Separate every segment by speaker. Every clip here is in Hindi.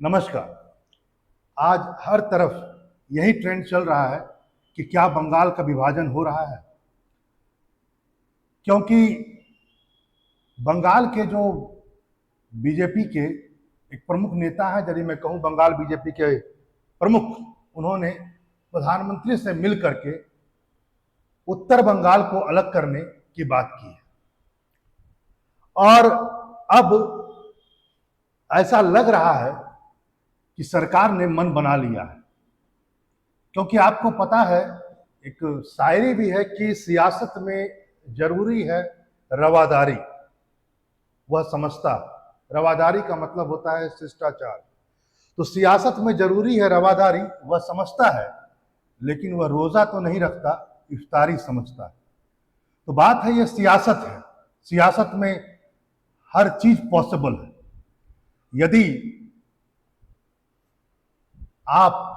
Speaker 1: नमस्कार। आज हर तरफ यही ट्रेंड चल रहा है कि क्या बंगाल का विभाजन हो रहा है, क्योंकि बंगाल के जो बीजेपी के एक प्रमुख नेता हैं, यदि मैं कहूं बंगाल बीजेपी के प्रमुख, उन्होंने प्रधानमंत्री से मिल करके उत्तर बंगाल को अलग करने की बात की है। और अब ऐसा लग रहा है कि सरकार ने मन बना लिया है, क्योंकि आपको पता है एक शायरी भी है कि सियासत में जरूरी है रवादारी, वह समझता। रवादारी का मतलब होता है शिष्टाचार। तो सियासत में जरूरी है रवादारी, वह समझता है, लेकिन वह रोजा तो नहीं रखता, इफ्तारी समझता है। तो बात है, ये सियासत है। सियासत में हर चीज पॉसिबल है। यदि आप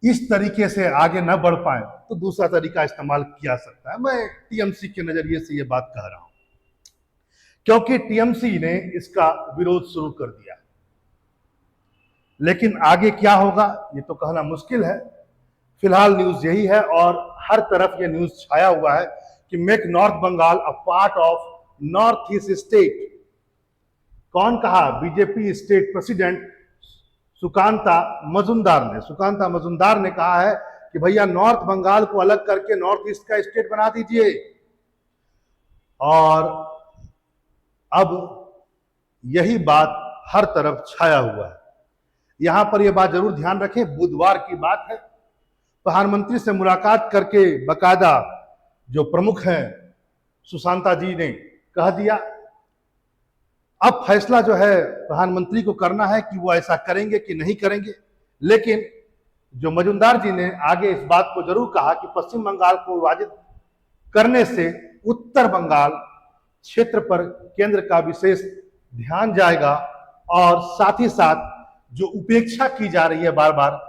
Speaker 1: इस तरीके से आगे न बढ़ पाए तो दूसरा तरीका इस्तेमाल किया सकता है। मैं टीएमसी के नजरिए से यह बात कह रहा हूं, क्योंकि टीएमसी ने इसका विरोध शुरू कर दिया है। लेकिन आगे क्या होगा ये तो कहना मुश्किल है। फिलहाल न्यूज यही है और हर तरफ यह न्यूज छाया हुआ है कि make North Bengal a part of North East state. कौन कहा? BJP state president Sukanta Majumdar ने कहा है कि भैया नॉर्थ बंगाल को अलग करके नॉर्थ ईस्ट का स्टेट बना दीजिए। और अब यही बात हर तरफ छाया हुआ है। यहां पर यह बात जरूर ध्यान रखें, बुधवार की बात है, प्रधानमंत्री से मुलाकात करके बकायदा जो प्रमुख हैं सुशांता जी ने कह दिया। अब फैसला जो है प्रधानमंत्री को करना है कि वो ऐसा करेंगे कि नहीं करेंगे। लेकिन जो मजुमदार जी ने आगे इस बात को जरूर कहा कि पश्चिम बंगाल को विभाजित करने से उत्तर बंगाल क्षेत्र पर केंद्र का विशेष ध्यान जाएगा और साथ ही साथ जो उपेक्षा की जा रही है बार बार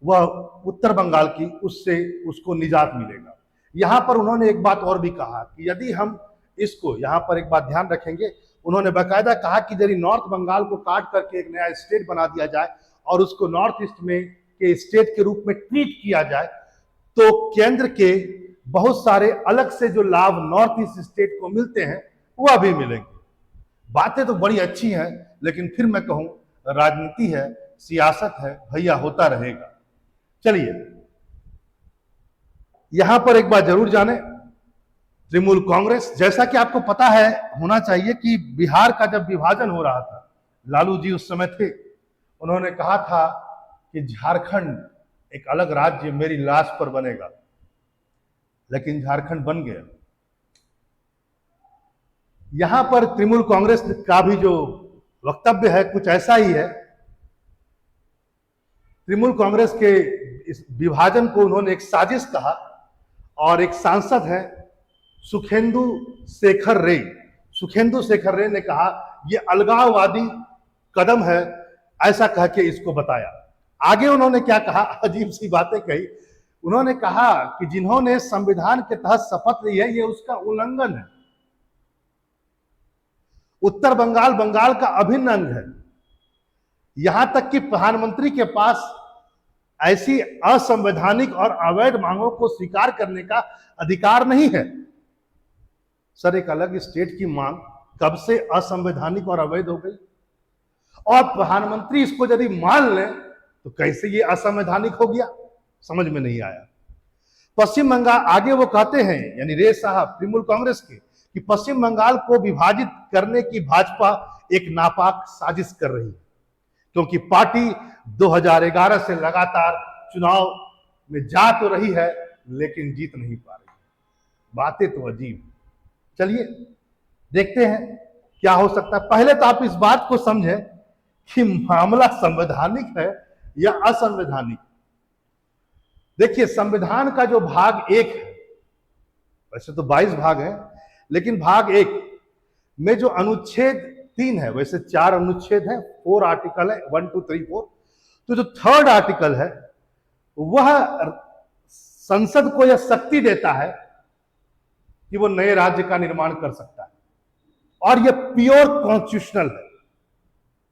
Speaker 1: वह उत्तर बंगाल की, उससे उसको निजात मिलेगा। यहां पर उन्होंने एक बात और भी कहा कि यदि हम इसको, यहां पर एक बात ध्यान रखेंगे, उन्होंने बाकायदा कहा कि यदि नॉर्थ बंगाल को काट करके एक नया स्टेट बना दिया जाए और उसको नॉर्थ ईस्ट में के स्टेट के रूप में ट्रीट किया जाए तो केंद्र के बहुत सारे अलग से जो लाभ नॉर्थ ईस्ट स्टेट को मिलते हैं वह भी मिलेंगे। बातें तो बड़ी अच्छी हैं, लेकिन फिर मैं कहूं राजनीति है, सियासत है भैया, होता रहेगा। चलिए यहां पर एक बात जरूर जाने, तृणमूल कांग्रेस, जैसा कि आपको पता है होना चाहिए कि बिहार का जब विभाजन हो रहा था, लालू जी उस समय थे, उन्होंने कहा था कि झारखंड एक अलग राज्य मेरी लाश पर बनेगा, लेकिन झारखंड बन गया। यहां पर तृणमूल कांग्रेस का भी जो वक्तव्य है कुछ ऐसा ही है। तृणमूल कांग्रेस के इस विभाजन को उन्होंने एक साजिश कहा और एक सांसद है सुखेंदु शेखर रे ने कहा यह अलगाववादी कदम है, ऐसा कह के इसको बताया। आगे उन्होंने क्या कहा, अजीब सी बातें कही। उन्होंने कहा कि जिन्होंने संविधान के तहत शपथ ली है ये उसका उल्लंघन है। उत्तर बंगाल बंगाल का अभिन्न अंग है। यहां तक कि प्रधानमंत्री के पास ऐसी असंवैधानिक और अवैध मांगों को स्वीकार करने का अधिकार नहीं है। सर, एक अलग स्टेट की मांग कब से असंवैधानिक और अवैध हो गई? और प्रधानमंत्री इसको यदि मान लें तो कैसे ये असंवैधानिक हो गया, समझ में नहीं आया। पश्चिम बंगाल, आगे वो कहते हैं, यानी रे साहब तृणमूल कांग्रेस के, कि पश्चिम बंगाल को विभाजित करने की भाजपा एक नापाक साजिश कर रही है, क्योंकि पार्टी 2011 से लगातार चुनाव में जा तो रही है लेकिन जीत नहीं पा रही। बातें तो अजीब। चलिए देखते हैं क्या हो सकता है। पहले तो आप इस बात को समझें कि मामला संवैधानिक है या असंवैधानिक। देखिए, संविधान का जो भाग 1 है, वैसे तो 22 भाग है, लेकिन भाग 1 में जो अनुच्छेद 3 है, वैसे 4 अनुच्छेद है, 4 आर्टिकल है, 1 2 3 4। तो जो 3rd आर्टिकल है वह संसद को यह शक्ति देता है कि वो नए राज्य का निर्माण कर सकता है, और यह प्योर कॉन्स्टिट्यूशनल है।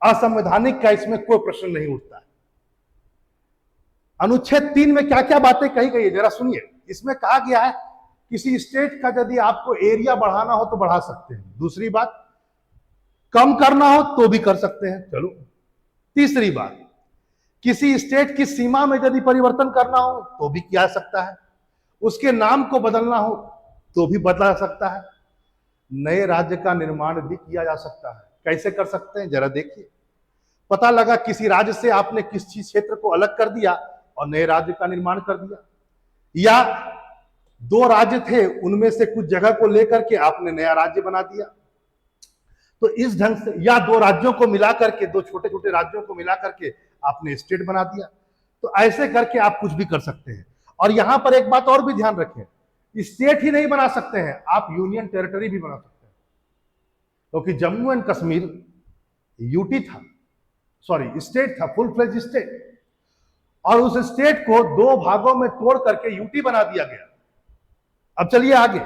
Speaker 1: असंवैधानिक का इसमें कोई प्रश्न नहीं उठता है। अनुच्छेद 3 में क्या क्या बातें कही गई है जरा सुनिए। इसमें कहा गया है किसी स्टेट का यदि आपको एरिया बढ़ाना हो तो बढ़ा सकते हैं। दूसरी बात, कम करना हो तो भी कर सकते हैं। चलो, तीसरी बात, किसी स्टेट की सीमा में यदि परिवर्तन करना हो तो भी किया जा सकता है। उसके नाम को बदलना हो तो भी बदला सकता है। नए राज्य का निर्माण भी किया जा सकता है। कैसे कर सकते हैं जरा देखिए। पता लगा किसी राज्य से आपने किसी क्षेत्र को अलग कर दिया और नए राज्य का निर्माण कर दिया, या दो राज्य थे उनमें से कुछ जगह को लेकर के आपने नया राज्य बना दिया, तो इस ढंग से, या दो राज्यों को मिलाकर के, दो छोटे छोटे राज्यों को मिलाकर के आपने स्टेट बना दिया। तो ऐसे करके आप कुछ भी कर सकते हैं। और यहां पर एक बात और भी ध्यान रखें, स्टेट ही नहीं बना सकते हैं, आप यूनियन टेरिटरी भी बना सकते हैं। क्योंकि जम्मू एंड कश्मीर यूटी था, सॉरी स्टेट था, फुल फ्लेज स्टेट, और उस स्टेट को दो भागों में तोड़ करके यूटी बना दिया गया। अब चलिए आगे,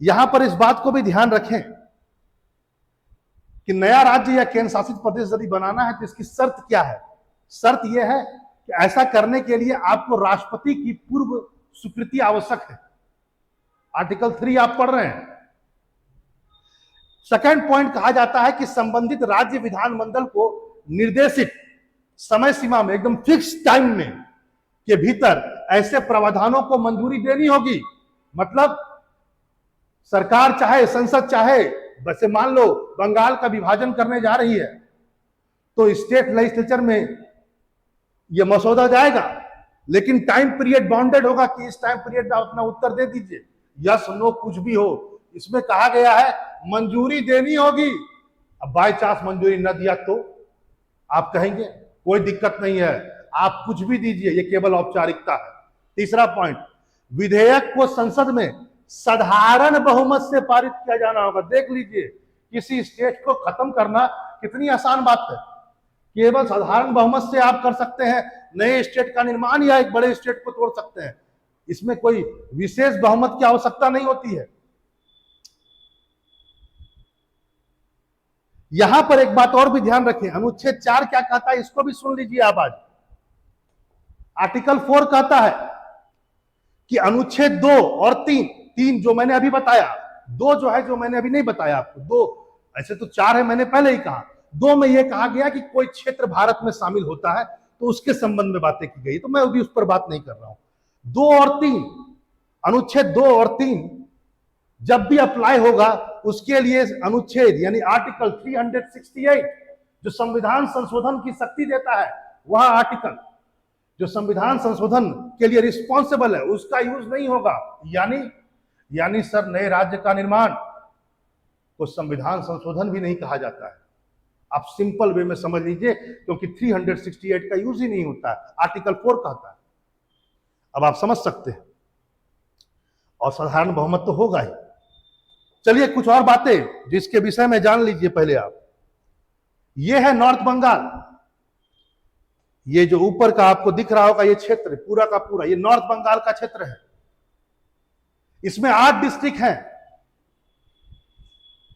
Speaker 1: यहां पर इस बात को भी ध्यान रखें कि नया राज्य या केंद्र शासित प्रदेश यदि बनाना है तो इसकी शर्त क्या है। शर्त यह है कि ऐसा करने के लिए आपको राष्ट्रपति की पूर्व स्वीकृति आवश्यक है। आर्टिकल 3 आप पढ़ रहे हैं। सेकंड पॉइंट कहा जाता है कि संबंधित राज्य विधानमंडल को निर्देशित समय सीमा में, एकदम फिक्स टाइम में के भीतर ऐसे प्रावधानों को मंजूरी देनी होगी। मतलब सरकार चाहे, संसद चाहे, वैसे मान लो बंगाल का विभाजन करने जा रही है तो स्टेट लेजिस्लेचर में यह मसौदा जाएगा, लेकिन टाइम पीरियड बाउंडेड होगा कि इस टाइम पीरियड में आप अपना उत्तर दे दीजिए, यस नो कुछ भी हो। इसमें कहा गया है मंजूरी देनी होगी। अब बाय चांस मंजूरी न दिया तो आप कहेंगे कोई दिक्कत नहीं है, आप कुछ भी दीजिए, ये केवल औपचारिकता है। तीसरा पॉइंट, विधेयक को संसद में साधारण बहुमत से पारित किया जाना होगा। देख लीजिए, किसी स्टेट को खत्म करना कितनी आसान बात है, केवल साधारण बहुमत से आप कर सकते हैं। नए स्टेट का निर्माण या एक बड़े स्टेट को तोड़ सकते हैं, इसमें कोई विशेष बहुमत की आवश्यकता नहीं होती है। यहां पर एक बात और भी ध्यान रखें, अनुच्छेद 4 क्या कहता है इसको भी सुन लीजिए आप आज। आर्टिकल 4 कहता है कि अनुच्छेद 2 और 3 जो मैंने अभी बताया, 2 जो है जो मैंने अभी नहीं बताया आपको, 2 ऐसे तो 4 है मैंने पहले ही कहा, 2 में यह कहा गया कि कोई क्षेत्र भारत में शामिल होता है तो उसके संबंध में बातें की गई, तो मैं अभी उस पर बात नहीं कर रहा हूं। 2 और 3, अनुच्छेद 2 और 3 जब भी अप्लाई होगा उसके लिए अनुच्छेद यानी आर्टिकल 368 जो संविधान संशोधन की शक्ति देता है, वह आर्टिकल जो संविधान संशोधन के लिए रिस्पॉन्सिबल है उसका यूज नहीं होगा। यानी सर नए राज्य का निर्माण को संविधान संशोधन भी नहीं कहा जाता है। आप सिंपल वे में समझ लीजिए, क्योंकि 368 का यूज ही नहीं होता है, आर्टिकल 4 कहता है। अब आप समझ सकते हैं, और साधारण बहुमत तो होगा ही। चलिए कुछ और बातें जिसके विषय में जान लीजिए पहले आप। ये है नॉर्थ बंगाल, ये जो ऊपर का आपको दिख रहा होगा ये क्षेत्र पूरा का पूरा ये नॉर्थ बंगाल का क्षेत्र है। इसमें 8 डिस्ट्रिक्ट हैं।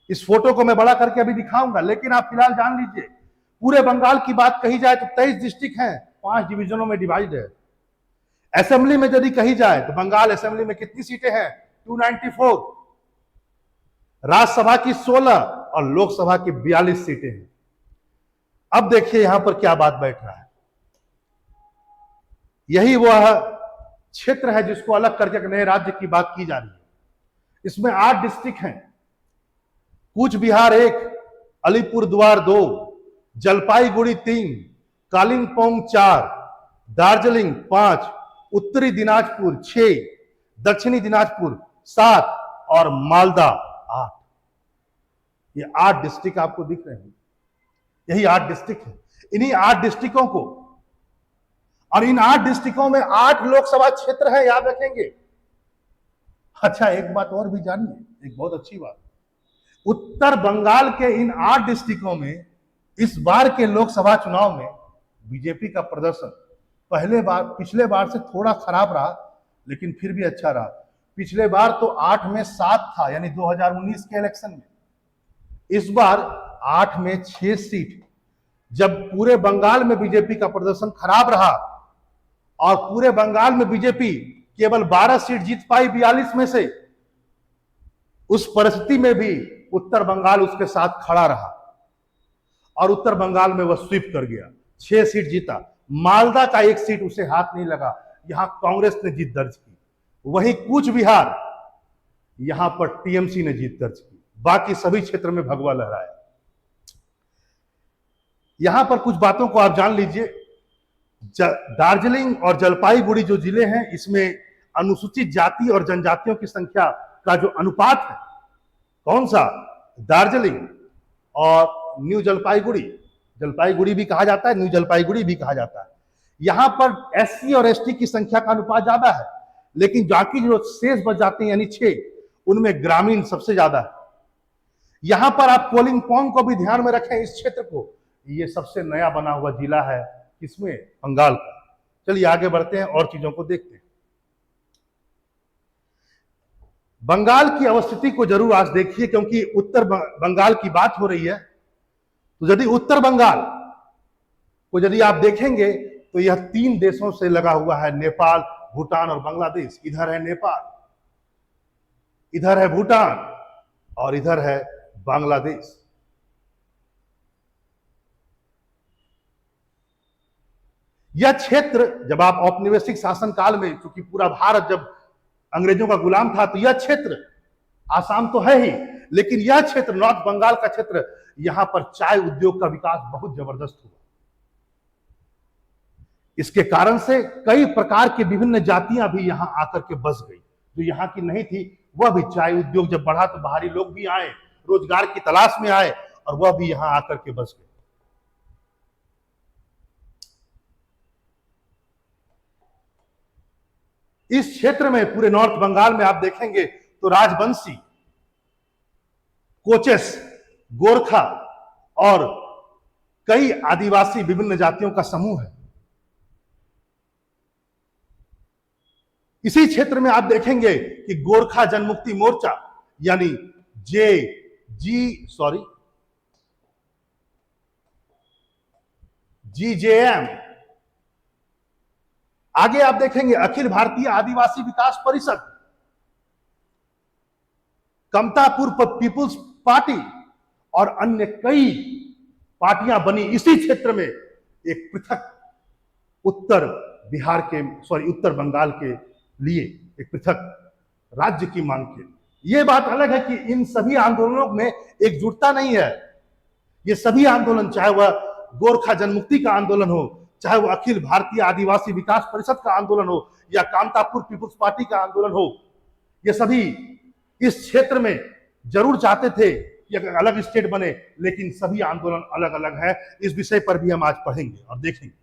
Speaker 1: इस फोटो को मैं बड़ा करके अभी दिखाऊंगा, लेकिन आप फिलहाल जान लीजिए पूरे बंगाल की बात कही जाए तो 23 डिस्ट्रिक्ट हैं, 5 डिवीजनों में डिवाइड है। असेंबली में यदि कही जाए तो बंगाल असेंबली में कितनी सीटें हैं? 294। राज्यसभा की 16 और लोकसभा की 42 सीटें हैं। अब देखिए यहां पर क्या बात बैठ रहा है। यही वह क्षेत्र है जिसको अलग करके नए राज्य की बात की जा रही है। इसमें 8 डिस्ट्रिक्ट हैं। कूच बिहार 1, अलीपुरद्वार 2, जलपाईगुड़ी 3, कालिम्पोंग 4, दार्जिलिंग 5, उत्तरी दिनाजपुर 6, दक्षिणी दिनाजपुर 7 और मालदा 8। ये 8 डिस्ट्रिक्ट आपको दिख रहे हैं, यही 8 डिस्ट्रिक्ट है। इन्हीं 8 डिस्ट्रिक्टों को, और इन 8 डिस्ट्रिक्टों में 8 लोकसभा क्षेत्र है, याद रखेंगे। अच्छा एक बात और भी जानिए, एक बहुत अच्छी बात, उत्तर बंगाल के इन 8 डिस्ट्रिक्टों में इस बार के लोकसभा चुनाव में बीजेपी का प्रदर्शन पिछले बार से थोड़ा खराब रहा, लेकिन फिर भी अच्छा रहा। पिछले बार तो 8 में 7 था, यानी 2019 के इलेक्शन में। इस बार 8 में 6 सीट, जब पूरे बंगाल में बीजेपी का प्रदर्शन खराब रहा और पूरे बंगाल में बीजेपी केवल 12 सीट जीत पाई 42 में से, उस परिस्थिति में भी उत्तर बंगाल उसके साथ खड़ा रहा और उत्तर बंगाल में वह स्वीप कर गया, 6 सीट जीता। मालदा का 1 सीट उसे हाथ नहीं लगा, यहां कांग्रेस ने जीत दर्ज की। वहीं कूच बिहार, यहां पर टीएमसी ने जीत दर्ज की। बाकी सभी क्षेत्र में भगवा लहराया। यहां पर कुछ बातों को आप जान लीजिए। दार्जिलिंग और जलपाईगुड़ी जो जिले हैं, इसमें अनुसूचित जाति और जनजातियों की संख्या का जो अनुपात है, कौन सा, दार्जिलिंग और न्यू जलपाईगुड़ी, जलपाईगुड़ी भी कहा जाता है, न्यू जलपाईगुड़ी भी कहा जाता है, यहां पर एससी और एसटी की संख्या का अनुपात ज्यादा है। लेकिन बाकी जो शेष बच जाते हैं यानी 6, उनमें ग्रामीण सबसे ज्यादा है। यहां पर आप कोलिंगपोंग को भी ध्यान में रखें, इस क्षेत्र को, ये सबसे नया बना हुआ जिला है, किसमें, बंगाल का। चलिए आगे बढ़ते हैं और चीजों को देखते हैं। बंगाल की अवस्थिति को जरूर आज देखिए, क्योंकि उत्तर बंगाल की बात हो रही है। तो यदि उत्तर बंगाल को यदि आप देखेंगे तो यह 3 देशों से लगा हुआ है, नेपाल, भूटान और बांग्लादेश। इधर है नेपाल, इधर है भूटान और इधर है बांग्लादेश। यह क्षेत्र जब आप औपनिवेशिक शासन काल में, क्योंकि पूरा भारत जब अंग्रेजों का गुलाम था, तो यह क्षेत्र, आसाम तो है ही, लेकिन यह क्षेत्र, नॉर्थ बंगाल का क्षेत्र, यहां पर चाय उद्योग का विकास बहुत जबरदस्त हुआ। इसके कारण से कई प्रकार की विभिन्न जातियां भी यहां आकर के बस गई, जो यहां की नहीं थी। वह भी चाय उद्योग जब बढ़ा तो बाहरी लोग भी आए, रोजगार की तलाश में आए और वह भी यहां आकर के बस गए। इस क्षेत्र में, पूरे नॉर्थ बंगाल में आप देखेंगे तो राजवंशी, कोचेस, गोरखा और कई आदिवासी विभिन्न जातियों का समूह है। इसी क्षेत्र में आप देखेंगे कि गोरखा जनमुक्ति मोर्चा यानी जीजेएम, आगे आप देखेंगे अखिल भारतीय आदिवासी विकास परिषद, कमतापुर पीपुल्स पार्टी और अन्य कई पार्टियां बनी इसी क्षेत्र में, एक पृथक उत्तर बंगाल के लिए एक पृथक राज्य की मांग के लिए। यह बात अलग है कि इन सभी आंदोलनों में एकजुटता नहीं है। ये सभी आंदोलन, चाहे वह गोरखा जनमुक्ति का आंदोलन हो, चाहे वह अखिल भारतीय आदिवासी विकास परिषद का आंदोलन हो या कामतापुर पीपुल्स पार्टी का आंदोलन हो, ये सभी इस क्षेत्र में जरूर चाहते थे कि अलग स्टेट बने, लेकिन सभी आंदोलन अलग अलग है। इस विषय पर भी हम आज पढ़ेंगे और देखेंगे।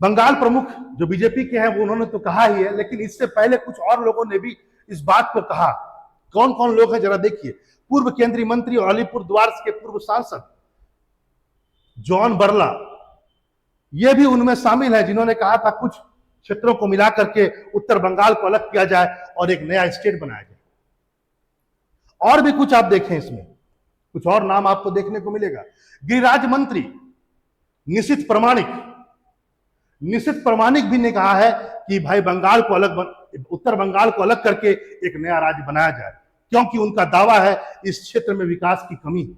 Speaker 1: बंगाल प्रमुख जो बीजेपी के हैं वो उन्होंने तो कहा ही है, लेकिन इससे पहले कुछ और लोगों ने भी इस बात को कहा। कौन कौन लोग हैं जरा देखिए। पूर्व केंद्रीय मंत्री और अलीपुर द्वार के पूर्व सांसद जॉन बरला, ये भी उनमें शामिल है, जिन्होंने कहा था कुछ क्षेत्रों को मिलाकर के उत्तर बंगाल को अलग किया जाए और एक नया स्टेट बनाया जाए। और भी कुछ आप देखें, इसमें कुछ और नाम आपको देखने को मिलेगा। गृहराज मंत्री निशित प्रामाणिक भी ने कहा है कि भाई बंगाल को उत्तर बंगाल को अलग करके एक नया राज्य बनाया जाए, क्योंकि उनका दावा है इस क्षेत्र में विकास की कमी है।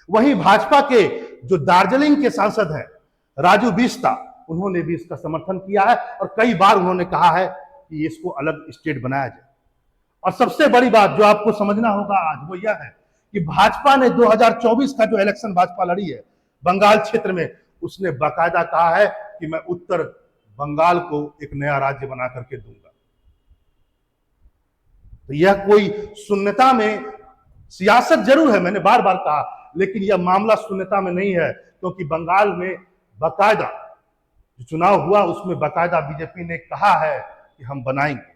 Speaker 1: वहीं भाजपा के जो दार्जिलिंग के सांसद हैं राजू बिस्ता, उन्होंने भी इसका समर्थन किया है और कई बार उन्होंने कहा है कि इसको अलग स्टेट बनाया जाए। और सबसे बड़ी बात जो आपको समझना होगा आज, वो यह है कि भाजपा ने 2024 का जो इलेक्शन भाजपा लड़ी है बंगाल क्षेत्र में, उसने बाकायदा कहा है कि मैं उत्तर बंगाल को एक नया राज्य बना करके दूंगा। तो यह कोई शून्यता में, सियासत जरूर है, मैंने बार बार कहा, लेकिन यह मामला शून्यता में नहीं है, क्योंकि बंगाल में बाकायदा जो चुनाव हुआ उसमें बाकायदा बीजेपी ने कहा है कि हम बनाएंगे।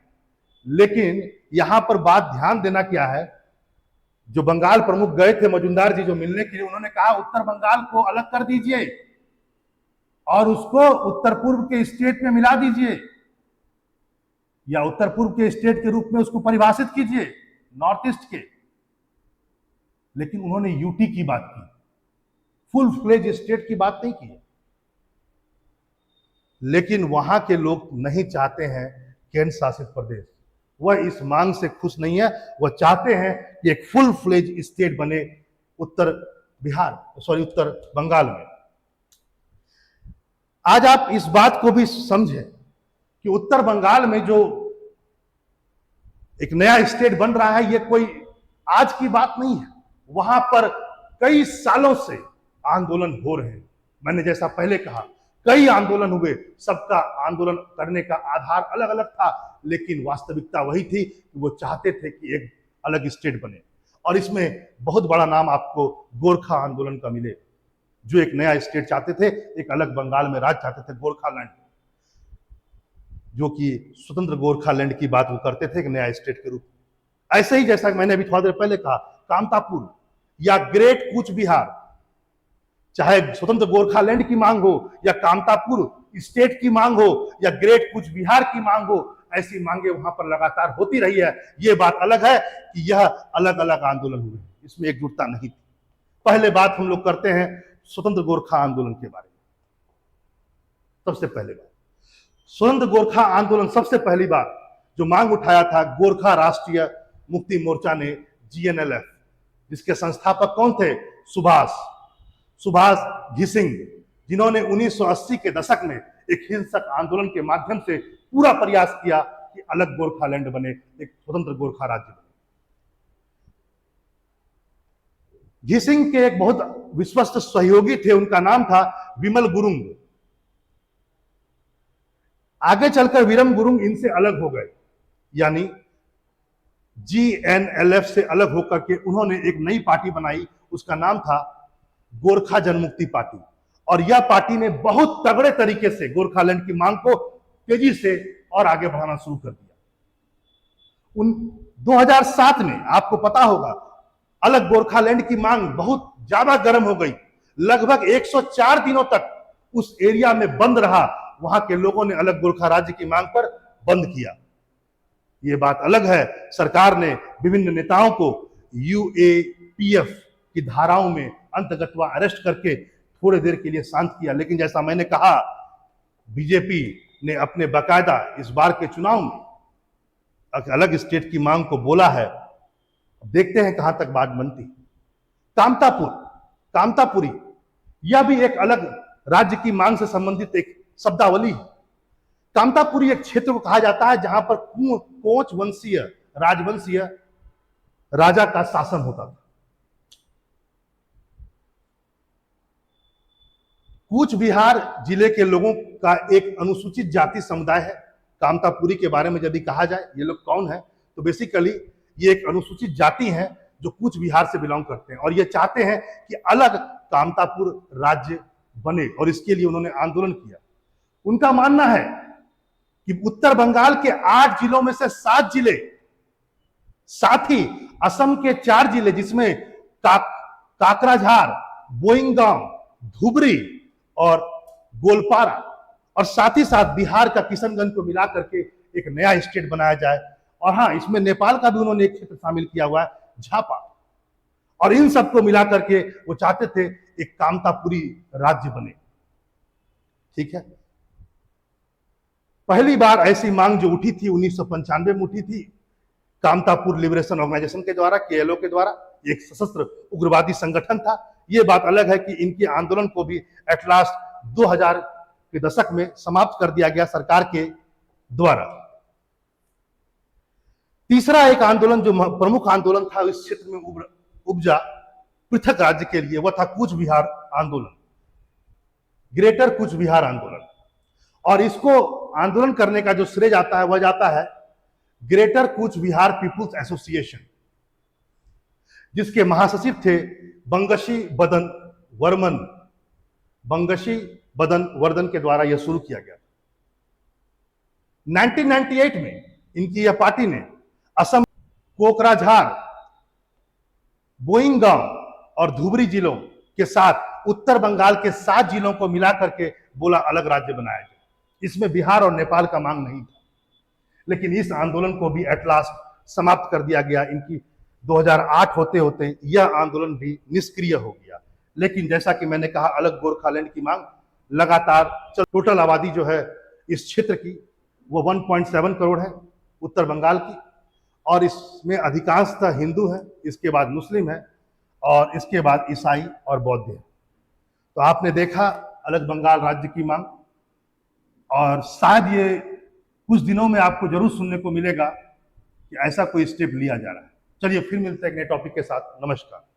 Speaker 1: लेकिन यहां पर बात ध्यान देना क्या है, जो बंगाल प्रमुख गए थे मजुमदार जी जो मिलने के लिए, उन्होंने कहा उत्तर बंगाल को अलग कर दीजिए और उसको उत्तर पूर्व के स्टेट में मिला दीजिए या उत्तर पूर्व के स्टेट के रूप में उसको परिभाषित कीजिए। नॉर्थ ईस्ट के, लेकिन उन्होंने यूटी की बात की, फुल फ्लेज स्टेट की बात नहीं की। लेकिन वहां के लोग नहीं चाहते हैं केंद्र शासित प्रदेश, वह इस मांग से खुश नहीं है। वह चाहते हैं कि एक फुल फ्लेज स्टेट बने उत्तर बंगाल में। आज आप इस बात को भी समझें कि उत्तर बंगाल में जो एक नया स्टेट बन रहा है, यह कोई आज की बात नहीं है। वहां पर कई सालों से आंदोलन हो रहे हैं। मैंने जैसा पहले कहा, कई आंदोलन हुए, सबका आंदोलन करने का आधार अलग अलग था, लेकिन वास्तविकता वही थी कि वो चाहते थे कि एक अलग स्टेट बने। और इसमें बहुत बड़ा नाम आपको गोरखा आंदोलन का मिले, जो एक नया स्टेट चाहते थे, एक अलग बंगाल में राज चाहते थे, गोरखालैंड, जो कि स्वतंत्र गोरखालैंड की बात वो करते थे, एक नया स्टेट के रूप में। ऐसे ही जैसा मैंने अभी थोड़ा देर पहले कहा, कामतापुर या ग्रेट कूच बिहार, चाहे स्वतंत्र गोरखालैंड की मांग हो या कामतापुर स्टेट की मांग हो या ग्रेट कूच बिहार की मांग हो, ऐसी मांगे वहां पर लगातार होती रही है। यह बात अलग है कि यह अलग अलग आंदोलन हुए, इसमें एकजुटता नहीं थी। पहले बात हम लोग करते हैं स्वतंत्र गोरखा आंदोलन के बारे में। सबसे पहले बात, स्वतंत्र गोरखा आंदोलन सबसे पहली बार जो मांग उठाया था गोरखा राष्ट्रीय मुक्ति मोर्चा ने, GNLF, जिसके संस्थापक कौन थे? सुभाष घिसिंग, जिन्होंने 1980 के दशक में एक हिंसक आंदोलन के माध्यम से पूरा प्रयास किया कि अलग गोरखालैंड बने, एक स्वतंत्र गोरखा राज्य बने। घिसिंग के एक बहुत विश्वस्त सहयोगी थे, उनका नाम था विमल गुरुंग। आगे चलकर विरम गुरुंग इनसे अलग हो गए, यानी GNLF से अलग होकर के उन्होंने एक नई पार्टी बनाई, उसका नाम था गोरखा जनमुक्ति पार्टी। और यह पार्टी ने बहुत तगड़े तरीके से गोरखालैंड की मांग को तेजी से और आगे बढ़ाना शुरू कर दिया। 2007 में आपको पता होगा, अलग गोरखालैंड की मांग बहुत ज्यादा गर्म हो गई। लगभग 104 दिनों तक उस एरिया में बंद रहा। वहां के लोगों ने अलग गोरखा राज्य की मांग पर बंद किया। यह बात अलग है, सरकार ने विभिन्न नेताओं को UAPF की धाराओं में अंतगत अरेस्ट करके थोड़ी देर के लिए शांत किया। लेकिन जैसा मैंने कहा, बीजेपी ने अपने बाकायदा इस बार के चुनाव में अलग स्टेट की मांग को बोला है। देखते हैं कहां तक बात बनती। कामतापुरी, यह भी एक अलग राज्य की मांग से संबंधित एक शब्दावली है। कामतापुरी एक क्षेत्र को कहा जाता है जहां पर कोच वंशीय राजवंशीय राजा का शासन होता था। कूच बिहार जिले के लोगों का एक अनुसूचित जाति समुदाय है। कामतापुरी के बारे में यदि कहा जाए ये लोग कौन है, तो बेसिकली ये एक अनुसूचित जाति है जो कूच बिहार से बिलोंग करते हैं और ये चाहते हैं कि अलग कामतापुर राज्य बने, और इसके लिए उन्होंने आंदोलन किया। उनका मानना है कि उत्तर बंगाल के 8 जिलों में से 7 जिले, साथ ही असम के 4 जिले जिसमें काकराझार, बोइंगांव, धुबरी और गोलपारा, और साथ ही साथ बिहार का किशनगंज को मिला करके एक नया स्टेट बनाया जाए। और हाँ, इसमें नेपाल का भी उन्होंने एक क्षेत्र शामिल किया हुआ है, झापा। और इन सबको मिला करके वो चाहते थे एक कामतापुरी राज्य बने। ठीक है, पहली बार ऐसी मांग जो उठी थी 1995 में उठी थी, कामतापुर लिबरेशन ऑर्गेनाइजेशन के द्वारा, KLO के द्वारा। एक सशस्त्र उग्रवादी संगठन था। यह बात अलग है कि इनके आंदोलन को भी एट लास्ट 2000 के दशक में समाप्त कर दिया गया सरकार के द्वारा। तीसरा एक आंदोलन जो प्रमुख आंदोलन था इस क्षेत्र में उपजा पृथक राज्य के लिए, वह था कूच बिहार आंदोलन, ग्रेटर कूच बिहार आंदोलन। और इसको आंदोलन करने का जो श्रेय जाता है वह जाता है greater Cooch Behar people's association, जिसके महासचिव थे बंगशी बदन वर्धन के द्वारा यह शुरू किया गया। 1998 में इनकी यह पार्टी ने असम, कोकराझार, बोइंगांव और धुबरी जिलों के साथ उत्तर बंगाल के 7 जिलों को मिलाकर के बोला अलग राज्य बनाया जाए। इसमें बिहार और नेपाल का मांग नहीं था, लेकिन इस आंदोलन को भी एट लास्ट समाप्त कर दिया गया। इनकी 2008 होते होते यह आंदोलन भी निष्क्रिय हो गया। लेकिन जैसा कि मैंने कहा, अलग गोरखालैंड की मांग लगातार टोटल आबादी जो है इस क्षेत्र की वो 1.7 करोड़ है उत्तर बंगाल की, और इसमें अधिकांशतः हिंदू है, इसके बाद मुस्लिम है और इसके बाद ईसाई और बौद्ध है। तो आपने देखा अलग बंगाल राज्य की मांग, और शायद ये कुछ दिनों में आपको जरूर सुनने को मिलेगा कि ऐसा कोई स्टेप लिया जा रहा है। चलिए फिर मिलते हैं एक नए टॉपिक के साथ। नमस्कार।